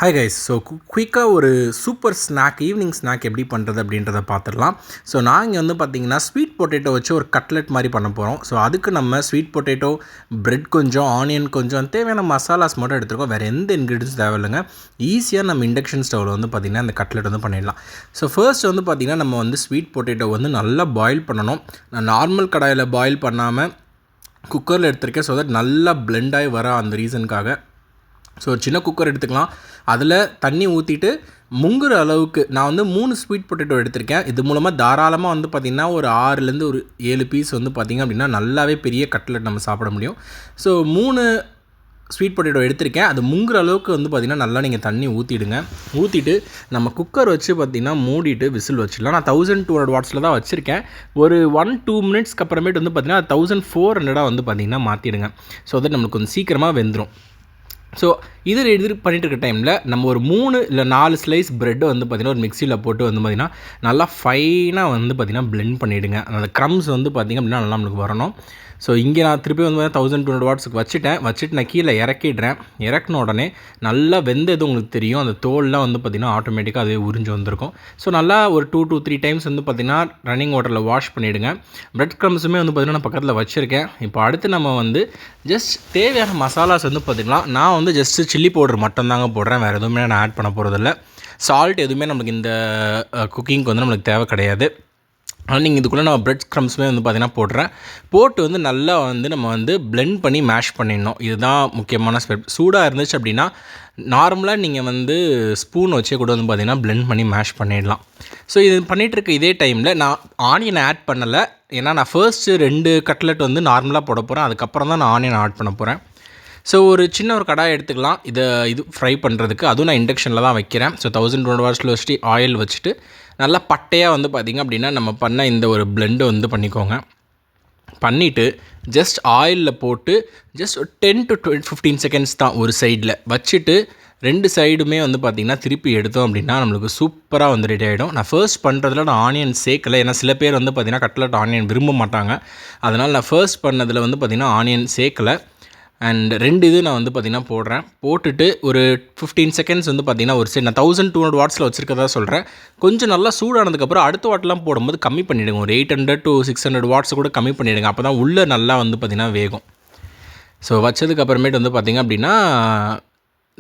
Hi guys. So குயிக்காக ஒரு super snack, evening snack எப்படி பண்ணுறது அப்படின்றத பார்த்துடலாம். ஸோ நான் இங்கே வந்து பார்த்திங்கன்னா ஸ்வீட் பொட்டேட்டோ வச்சு ஒரு கட்லெட் மாதிரி பண்ண போகிறோம். ஸோ அதுக்கு நம்ம ஸ்வீட் பொட்டேட்டோ, பிரெட் கொஞ்சம், ஆனியன் கொஞ்சம், தேவையான மசாலாஸ் மட்டும் எடுத்துருக்கோம். வேறு எந்த இன்க்ரீடியன்ஸ் தேவையில்லைங்க. ஈஸியாக நம்ம இண்டக்ஷன் ஸ்டவ்வில் வந்து பார்த்திங்கன்னா இந்த கட்லெட் வந்து பண்ணிடலாம். ஸோ ஃபர்ஸ்ட் வந்து பார்த்திங்கன்னா நம்ம வந்து ஸ்வீட் பொட்டேட்டோ வந்து நல்லா பாயில் பண்ணணும். நான் நார்மல் கடாயில் பாயில் பண்ணாமல் குக்கரில் எடுத்திருக்கேன். ஸோ தட் நல்லா பிளெண்ட் ஆகி வர அந்த ரீசனுக்காக. ஸோ சின்ன குக்கர் எடுத்துக்கலாம். அதில் தண்ணி ஊற்றிட்டு முங்குற அளவுக்கு நான் வந்து 3 ஸ்வீட் பொட்டேட்டோ எடுத்திருக்கேன். இது மூலமாக தாராளமாக வந்து பார்த்திங்கன்னா ஒரு 6லேருந்து ஒரு 7 பீஸ் வந்து பார்த்திங்க அப்படின்னா நல்லாவே பெரிய கட்லெட் நம்ம சாப்பிட முடியும். ஸோ 3 ஸ்வீட் பொட்டேட்டோ எடுத்திருக்கேன். அது முங்குற அளவுக்கு வந்து பார்த்திங்கன்னா நல்லா நீங்கள் தண்ணி ஊற்றிடுங்க. ஊற்றிட்டு நம்ம குக்கர் வச்சு பார்த்திங்கன்னா மூடிட்டு விசில் வச்சிடலாம். நான் 1200 வாட்ஸில் தான் வச்சுருக்கேன். ஒரு 1-2 மினிட்ஸ்க்கு அப்புறமேட்டு வந்து பார்த்திங்கன்னா 1400 வந்து பார்த்திங்கன்னா மாற்றிடுங்க. ஸோ அது நம்மளுக்கு கொஞ்சம் சீக்கிரமாக வெந்துடும். ஸோ இது பண்ணிட்டு இருக்க டைமில் நம்ம ஒரு 3 இல்லை 4 ஸ்லைஸ் ப்ரெட்டை வந்து பார்த்திங்கன்னா ஒரு மிக்சியில் போட்டு வந்து பார்த்திங்கன்னா நல்லா ஃபைனாக வந்து பார்த்திங்கன்னா பிளெண்ட் பண்ணிவிடுங்க. அந்த க்ரம்ஸ் வந்து பார்த்திங்க அப்படின்னா நல்லா நம்மளுக்கு வரணும். ஸோ இங்கே நான் திருப்பி வந்து 1200 வாட்ஸுக்கு வச்சுட்டு நான் கீழே இறக்கிடுறேன். இறக்குன உடனே நல்லா வெந்தது உங்களுக்கு தெரியும். அந்த தோல்லாம் வந்து பார்த்திங்கன்னா ஆட்டோமேட்டிக்காக அதுவே உறிஞ்சு வந்திருக்கும். ஸோ நல்லா ஒரு 2 to 3 டைம்ஸ் வந்து பார்த்திங்கன்னா ரன்னிங் வாட்டரில் வாஷ் பண்ணிவிடுங்க. ப்ரெட் க்ரம்ஸுமே வந்து பார்த்திங்கன்னா நான் பக்கத்தில் வச்சுருக்கேன். இப்போ அடுத்து நம்ம வந்து ஜஸ்ட் தேவையான மசாலாஸ் வந்து பார்த்திங்கன்னா நான் வந்து ஜஸ்ட்டு சில்லி பவுடர் மட்டும்தாங்க போடுறேன். வேறு எதுவுமே நான் ஆட் பண்ண போகிறதில்ல. சால்ட் எதுவுமே நமக்கு இந்த குக்கிங்க்கு வந்து நம்மளுக்கு தேவை கிடையாது. ஆனால் நீங்கள் இதுக்குள்ளே நம்ம ப்ரெட் க்ரம்ஸுமே வந்து பார்த்திங்கன்னா போட்டு வந்து நல்லா வந்து நம்ம வந்து பிளெண்ட் பண்ணி மேஷ் பண்ணிடணும். இதுதான் முக்கியமான ஸ்டெப். சூடாக இருந்துச்சு அப்படின்னா நார்மலாக நீங்கள் வந்து ஸ்பூன் வச்சே கூட வந்து பார்த்திங்கன்னா பிளெண்ட் பண்ணி மேஷ் பண்ணிடலாம். ஸோ இது பண்ணிகிட்ருக்க இதே டைமில் நான் ஆனியன் ஆட் பண்ணலை. ஏன்னா நான் ஃபர்ஸ்ட்டு 2 கட்லெட் வந்து நார்மலாக போட போகிறேன். அதுக்கப்புறம் தான் நான் ஆனியன் ஆட் பண்ண போகிறேன். ஸோ ஒரு சின்ன ஒரு கடாய் எடுத்துக்கலாம் இது ஃப்ரை பண்ணுறதுக்கு. அதுவும் நான் இண்டக்ஷனில் தான் வைக்கிறேன். ஸோ 1200 வாட்ஸில் வச்சுட்டு ஆயில் வச்சுட்டு நல்லா பட்டையாக வந்து பார்த்திங்க அப்படின்னா நம்ம பண்ண இந்த ஒரு பிளெண்டு வந்து பண்ணிக்கோங்க. பண்ணிவிட்டு ஜஸ்ட் ஆயிலில் போட்டு ஜஸ்ட் 10 to 15 செகண்ட்ஸ் தான் ஒரு சைடில் வச்சுட்டு 2 சைடுமே வந்து பார்த்திங்கன்னா திருப்பி எடுத்தோம் அப்படின்னா நம்மளுக்கு சூப்பராக வந்து ரெடி ஆகிடும். நான் ஃபர்ஸ்ட் பண்ணுறதுல நான் ஆனியன் சேர்க்கலை. ஏன்னா சில பேர் வந்து பார்த்திங்கன்னா கட்லெட் ஆனியன் விரும்ப மாட்டாங்க. அதனால் நான் ஃபர்ஸ்ட் பண்ணதில் வந்து பார்த்திங்கன்னா ஆனியன் சேர்க்கலை. அண்ட் 2 இது நான் வந்து பார்த்திங்கன்னா போட்டுட்டு ஒரு 15 செகண்ட்ஸ் வந்து பார்த்திங்கன்னா ஒரு சைடு நான் 1200 வாட்ஸில் வச்சுருக்கதா சொல்கிறேன். கொஞ்சம் நல்லா சூடானதுக்கப்புறம் அடுத்த வாட்டெலாம் போடும்போது கம்மி பண்ணிவிடுங்க. ஒரு 800 to 600 வாட்ஸ் கூட கம்மி பண்ணிவிடுங்க. அப்போ தான் உள்ளே நல்லா வந்து பார்த்திங்கன்னா வேகும். ஸோ வச்சதுக்கப்புறமேட்டு வந்து பார்த்திங்க அப்படின்னா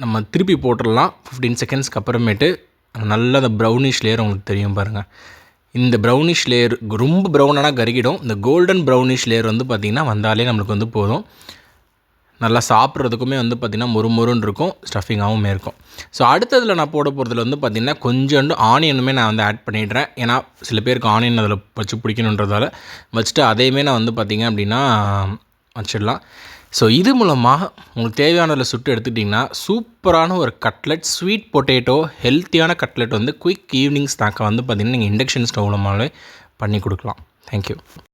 நம்ம திருப்பி போட்டுடலாம். 15 செகண்ட்ஸ்க்கு அப்புறமேட்டு நல்லா அந்த ப்ரௌனிஷ் லேயர் உங்களுக்கு தெரியும் பாருங்கள். இந்த ப்ரௌனிஷ் லேயர் ரொம்ப ப்ரௌனாக கருகிடும். இந்த கோல்டன் ப்ரௌனிஷ் லேயர் வந்து பார்த்திங்கன்னா வந்தாலே நம்மளுக்கு வந்து போதும். நல்லா சாப்பிட்றதுக்குமே வந்து பார்த்திங்கன்னா மொறுன்னு இருக்கும், ஸ்டஃபிங்காகவும் இருக்கும். ஸோ அடுத்ததில் நான் போட போகிறதுல வந்து பார்த்திங்கன்னா கொஞ்சோண்டு ஆனியனுமே நான் வந்து ஆட் பண்ணிடுறேன். ஏன்னா சில பேருக்கு ஆனியன் அதில் வச்சு பிடிக்கணுன்றதால வச்சுட்டு அதையுமே நான் வந்து பார்த்திங்க அப்படின்னா வச்சிடலாம். ஸோ இது மூலமாக உங்களுக்கு தேவையானதில் சுட்டு எடுத்துக்கிட்டிங்கன்னா சூப்பரான ஒரு கட்லெட், ஸ்வீட் பொட்டேட்டோ ஹெல்த்தியான கட்லெட் வந்து குயிக் ஈவினிங் ஸ்நாக்கை வந்து பார்த்திங்கன்னா நீங்கள் இண்டக்ஷன் ஸ்டவ் மூலமாகவே பண்ணி கொடுக்கலாம். தேங்க்யூ.